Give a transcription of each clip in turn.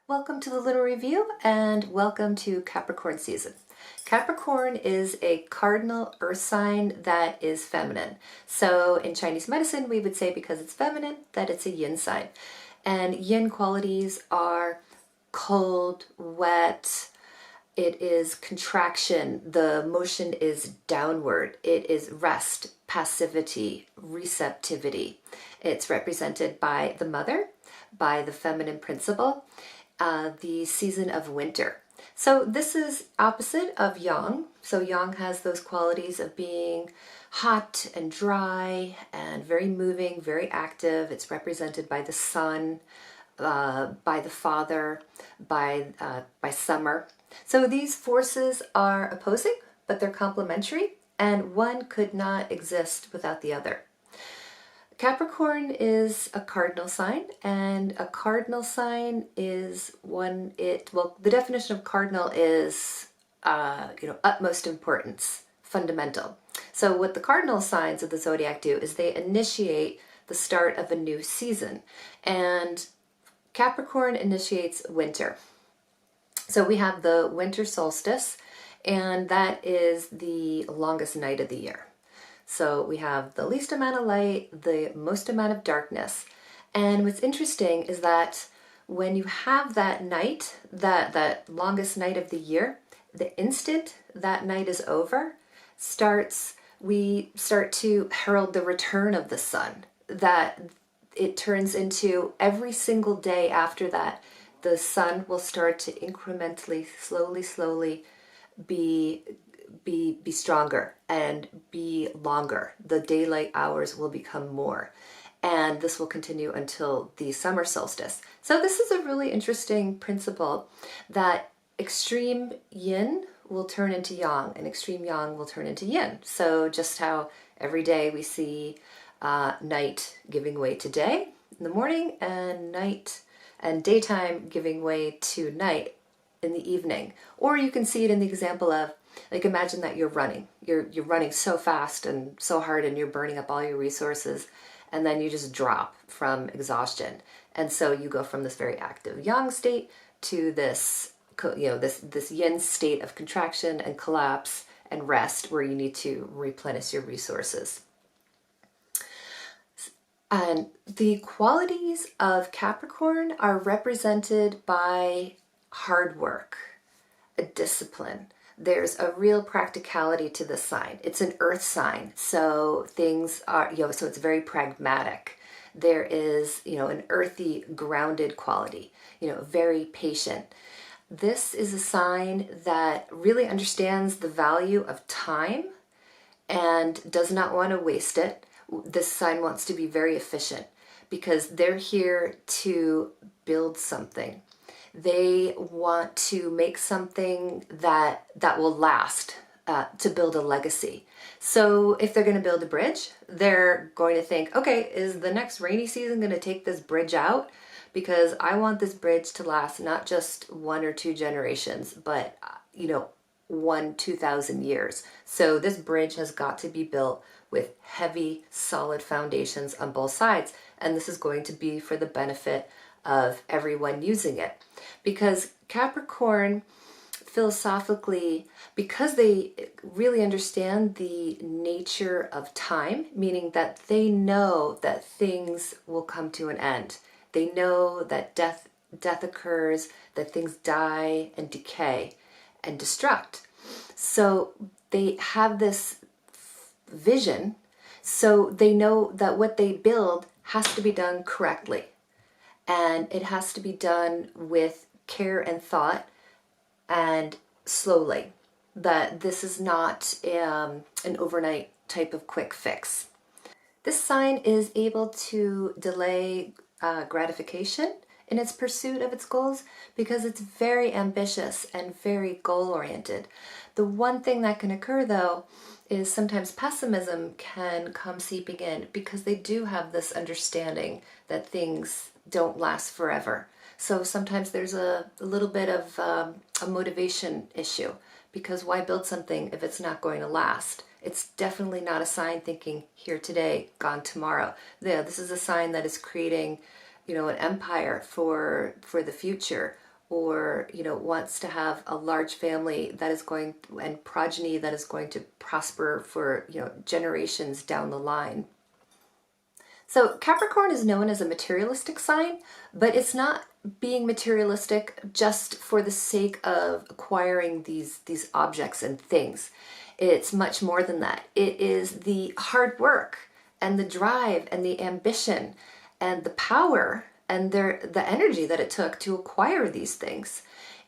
Welcome to the Lunar Review and welcome to Capricorn season. Capricorn is a cardinal earth sign that is feminine. So in Chinese medicine, we would say because it's feminine that it's a yin sign. And yin qualities are cold, wet, it is contraction, the motion is downward, it is rest, passivity, receptivity. It's represented by the mother, by the feminine principle, the season of winter. So this is opposite of yang. So yang has those qualities of being hot and dry and very moving, very active. It's represented by the sun, by the father, by summer. So these forces are opposing, but they're complementary, and one could not exist without the other. Capricorn is a cardinal sign, and a cardinal sign is the definition of cardinal is, utmost importance, fundamental. So what the cardinal signs of the zodiac do is they initiate the start of a new season, and Capricorn initiates winter. So we have the winter solstice, and that is the longest night of the year. So we have the least amount of light, the most amount of darkness. And what's interesting is that when you have that night, that longest night of the year, the instant that night is over, we start to herald the return of the sun. That it turns into every single day after that, the sun will start to incrementally, slowly be stronger and be longer. The daylight hours will become more, and this will continue until the summer solstice. So this is a really interesting principle that extreme yin will turn into yang and extreme yang will turn into yin. So just how every day we see night giving way to day in the morning, and night and daytime giving way to night in the evening. Or you can see it in the example of, like, imagine that you're running. You're running so fast and so hard and you're burning up all your resources, and then you just drop from exhaustion. And so you go from this very active yang state to this, this yin state of contraction and collapse and rest, where you need to replenish your resources. And the qualities of Capricorn are represented by hard work, a discipline. There's a real practicality to this sign. It's an earth sign, so things are, so it's very pragmatic. There is, an earthy, grounded quality, very patient. This is a sign that really understands the value of time and does not want to waste it. This sign wants to be very efficient because they're here to build something. They want to make something that will last, to build a legacy. So if they're going to build a bridge, they're going to think, okay, is the next rainy season going to take this bridge out? Because I want this bridge to last not just 1 or 2 generations, but 2,000 years. So this bridge has got to be built with heavy, solid foundations on both sides. And this is going to be for the benefit of everyone using it. Because Capricorn, philosophically, because they really understand the nature of time, meaning that they know that things will come to an end. They know that death occurs, that things die and decay and destruct. So they have this vision, so they know that what they build has to be done correctly, and it has to be done with care and thought and slowly. That this is not an overnight type of quick fix. This sign is able to delay gratification in its pursuit of its goals because it's very ambitious and very goal-oriented. The one thing that can occur, though, is sometimes pessimism can come seeping in because they do have this understanding that things don't last forever. So sometimes there's a little bit of a motivation issue, because why build something if it's not going to last? It's definitely not a sign thinking here today, gone tomorrow. Yeah, this is a sign that is creating, an empire for the future, or wants to have a large family that is going and progeny that is going to prosper for generations down the line. So Capricorn is known as a materialistic sign, but it's not being materialistic just for the sake of acquiring these objects and things. It's much more than that. It is the hard work and the drive and the ambition and the power and the energy that it took to acquire these things.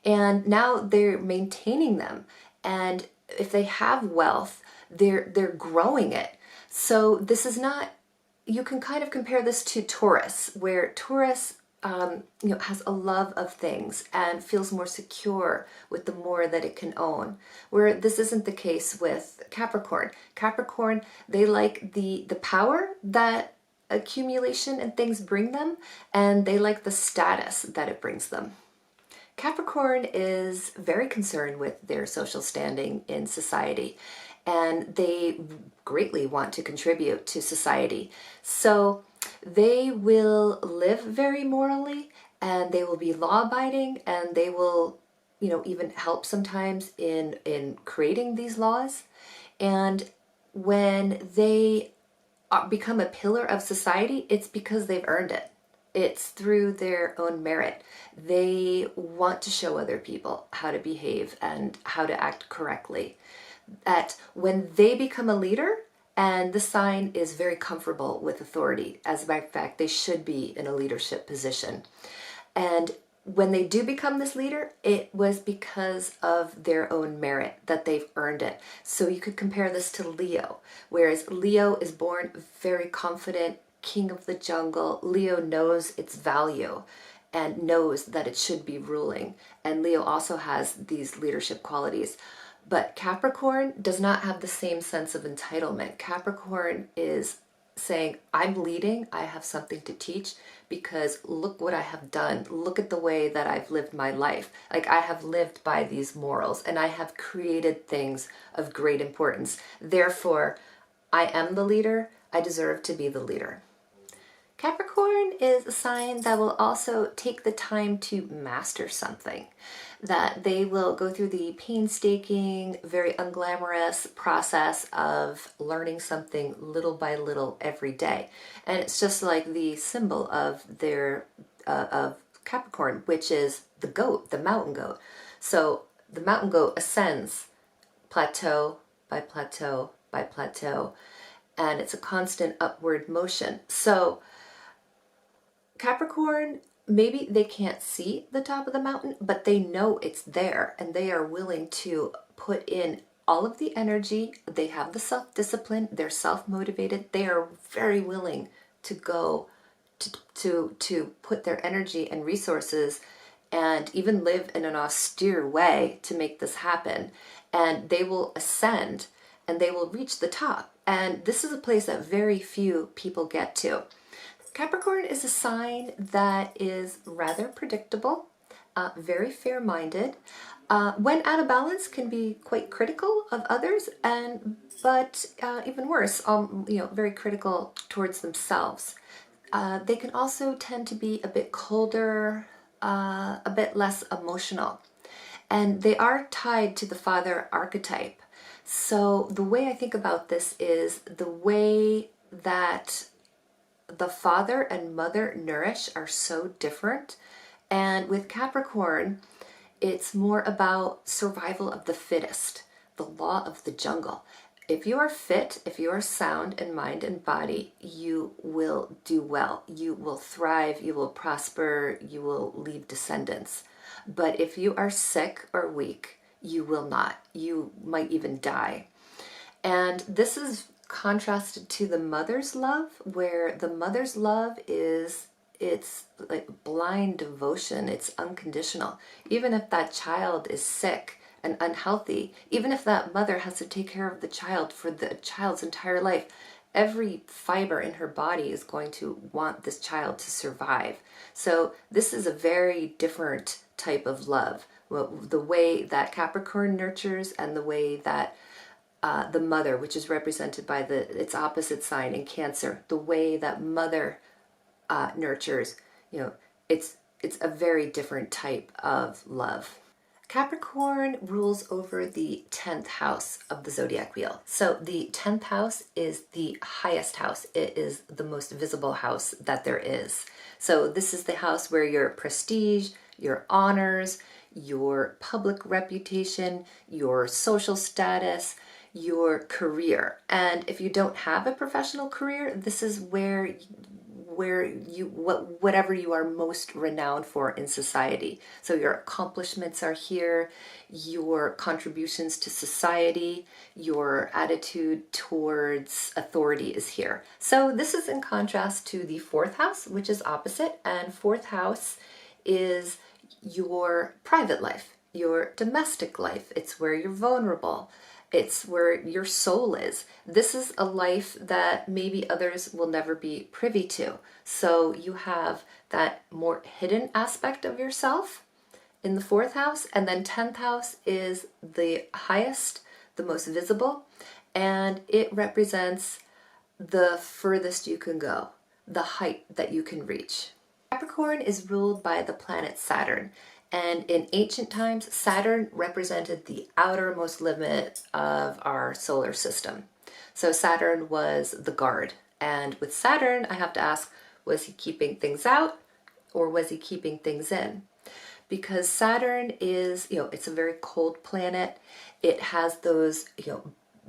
And now they're maintaining them. And if they have wealth, they're growing it. So this is not, you can kind of compare this to Taurus, where Taurus has a love of things and feels more secure with the more that it can own, where this isn't the case with Capricorn. Capricorn, they like the power that accumulation and things bring them, and they like the status that it brings them. Capricorn is very concerned with their social standing in society, and they greatly want to contribute to society. So they will live very morally, and they will be law-abiding, and they will, even help sometimes in creating these laws. And when they become a pillar of society, it's because they've earned it. It's through their own merit. They want to show other people how to behave and how to act correctly. That when they become a leader, and the sign is very comfortable with authority, as a matter of fact, they should be in a leadership position. And when they do become this leader, it was because of their own merit, that they've earned it. So you could compare this to Leo, whereas Leo is born very confident, king of the jungle. Leo knows its value and knows that it should be ruling. And Leo also has these leadership qualities. But Capricorn does not have the same sense of entitlement. Capricorn is saying, I'm leading, I have something to teach, because look what I have done. Look at the way that I've lived my life. Like, I have lived by these morals, and I have created things of great importance. Therefore, I am the leader. I deserve to be the leader. Capricorn is a sign that will also take the time to master something, that they will go through the painstaking, very unglamorous process of learning something little by little every day. And it's just like the symbol of their of Capricorn, which is the goat, the mountain goat. So the mountain goat ascends plateau by plateau by plateau, and it's a constant upward motion. So Capricorn, maybe they can't see the top of the mountain, but they know it's there, and they are willing to put in all of the energy. They have the self-discipline, they're self-motivated, they are very willing to go to put their energy and resources and even live in an austere way to make this happen. And they will ascend and they will reach the top. And this is a place that very few people get to. Capricorn is a sign that is rather predictable, very fair-minded. When out of balance, can be quite critical of others, but even worse, very critical towards themselves. They can also tend to be a bit colder, a bit less emotional, and they are tied to the father archetype. So the way I think about this is the way that the father and mother nourish are so different. And with Capricorn, it's more about survival of the fittest, the law of the jungle. If you are fit, if you are sound in mind and body, you will do well. You will thrive, you will prosper, you will leave descendants. But if you are sick or weak, you will not. You might even die. And this is contrasted to the mother's love, where the mother's love it's like blind devotion. It's unconditional. Even if that child is sick and unhealthy, even if that mother has to take care of the child for the child's entire life, every fiber in her body is going to want this child to survive. So this is a very different type of love. Well, the way that Capricorn nurtures and the way that the mother, which is represented by its opposite sign in Cancer, the way that mother nurtures, it's it's a very different type of love. Capricorn rules over the 10th house of the zodiac wheel. So the 10th house is the highest house. It is the most visible house that there is. So this is the house where your prestige, your honors, your public reputation, your social status, your career. And if you don't have a professional career, this is where whatever you are most renowned for in society. So your accomplishments are here, your contributions to society, your attitude towards authority is here. So this is in contrast to the 4th house, which is opposite, and 4th house is your private life, your domestic life. It's where you're vulnerable. It's where your soul is. This is a life that maybe others will never be privy to. So you have that more hidden aspect of yourself in the 4th house, and then 10th house is the highest, the most visible, and it represents the furthest you can go, the height that you can reach. Capricorn is ruled by the planet Saturn. And in ancient times, Saturn represented the outermost limit of our solar system. So Saturn was the guard. And with Saturn, I have to ask, was he keeping things out or was he keeping things in? Because Saturn is, it's a very cold planet. It has those,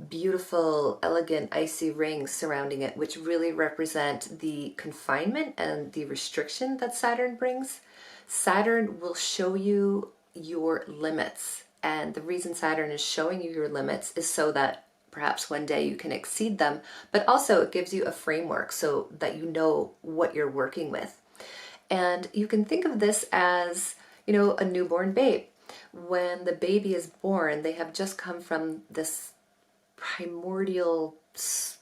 beautiful, elegant, icy rings surrounding it, which really represent the confinement and the restriction that Saturn brings. Saturn will show you your limits. And the reason Saturn is showing you your limits is so that perhaps one day you can exceed them, but also it gives you a framework so that you know what you're working with. And you can think of this as, a newborn babe. When the baby is born, they have just come from this primordial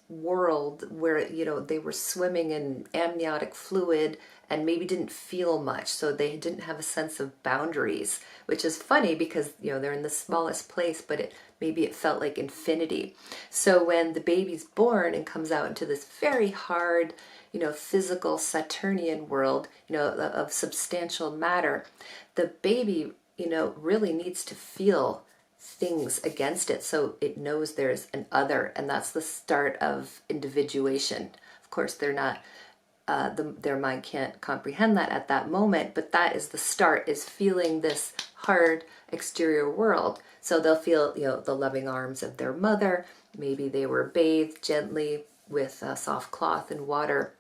world where they were swimming in amniotic fluid and maybe didn't feel much, so they didn't have a sense of boundaries, which is funny because they're in the smallest place, but maybe it felt like infinity. So when the baby's born and comes out into this very hard physical Saturnian world of substantial matter, the baby really needs to feel things against it so it knows there's an other, and that's the start of individuation. Of course, they're not their mind can't comprehend that at that moment, but that is the start, is feeling this hard exterior world. So they'll feel the loving arms of their mother. Maybe they were bathed gently with a soft cloth and water.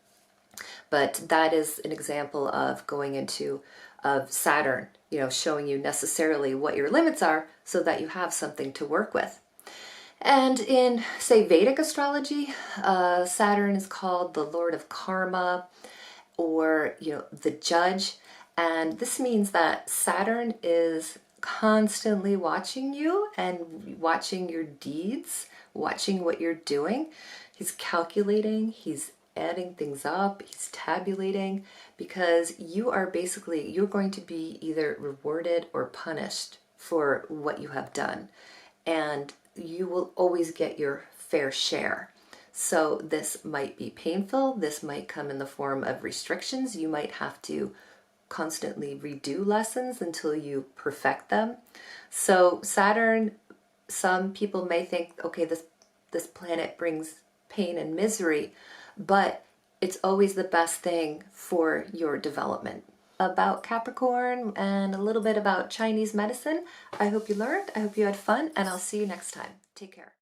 But that is an example of going into of Saturn, showing you necessarily what your limits are so that you have something to work with. And in, say, Vedic astrology, Saturn is called the Lord of Karma, or, the judge. And this means that Saturn is constantly watching you and watching your deeds, watching what you're doing. He's calculating, he's adding things up, he's tabulating, because you're going to be either rewarded or punished for what you have done. And you will always get your fair share. So this might be painful. This might come in the form of restrictions. You might have to constantly redo lessons until you perfect them. So Saturn, some people may think, okay, this planet brings pain and misery, but it's always the best thing for your development. About Capricorn and a little bit about Chinese medicine. I hope you learned, I hope you had fun, and I'll see you next time. Take care.